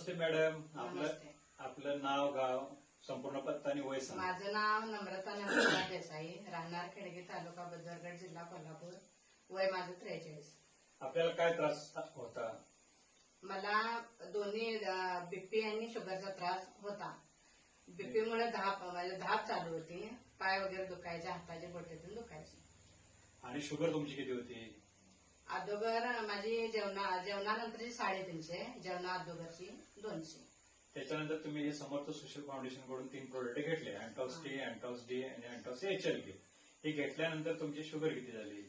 नमस्ते madam. नमस्ते. आपलं नाव, गाव, संपूर्ण पत्ता आणि वय सांगा. माझं नाव नम्रता नंदकुमार देसाई, राहणार खेडगे, तालुका बदरगड, जिल्हा कोल्हापूर. वय माझं 43. आपल्याला काय त्रास होता? मला दोन्ही बीपी आणि शुगरचा त्रास होता. बीपी मुळे धाप चालू होती, पाय वगैरे दुखायचे, हाताचे बोटेतून दुखायचे. आणि शुगर तुमची किती होती? अगोदर माझी जेवणानंतरची 350, जेवणा अगोदरची 200. त्याच्यानंतर तुम्ही हे समर्थ सोशल फाउंडेशन कडून 3 प्रोडक्ट घेतले, अँटॉक्स टी, अँटॉक्स डी आणि अँटॉक्स HLK. हे घेतल्यानंतर तुमची शुगर किती झाली?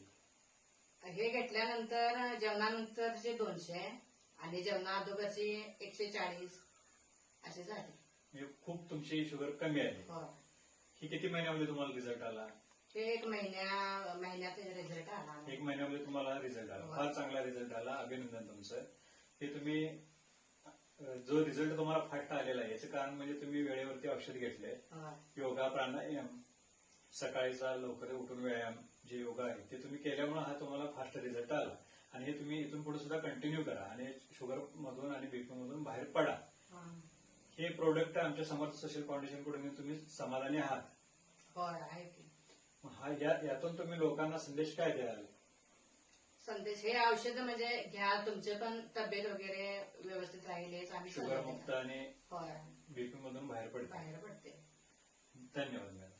हे घेतल्यानंतर जेवणानंतरचे 200 आणि जेवणा अगोदरची 140 असे झाले. म्हणजे खूप तुमची शुगर कमी आली. हो. ही किती महिन्यामध्ये तुम्हाला रिझल्ट आला? ते 1 महिन्यात रिझल्ट आला. 1 महिन्यामध्ये तुम्हाला रिझल्ट आला. फार चांगला रिझल्ट आला. अभिनंदन तुमचं. हे तुम्ही जो रिझल्ट तुम्हाला फास्ट आलेला आहे याचं कारण म्हणजे तुम्ही वेळेवरती औषध घेतले, योगा, प्राणायाम, सकाळीचा लवकर उठून व्यायाम, जे योगा आहे ते तुम्ही केल्यामुळे हा तुम्हाला फास्ट रिझल्ट आला. आणि हे तुम्ही इथून पुढे सुद्धा कंटिन्यू करा आणि शुगर मधून आणि बीपी मधून बाहेर पडा. हे प्रोडक्ट आमच्या समर्थ सोशल फाउंडेशन कडून तुम्ही समाधानी आहात? होय, आहे की. यातून तुम्ही लोकांना संदेश काय द्याल? संदेश, हे औषध म्हणजे घ्या, तुमचे पण तब्येत वगैरे व्यवस्थित राहिलेच आम्ही शुगर मुक्त आणि होय बीपी मधून बाहेर पडते. बाहेर पडते. धन्यवाद मॅडम.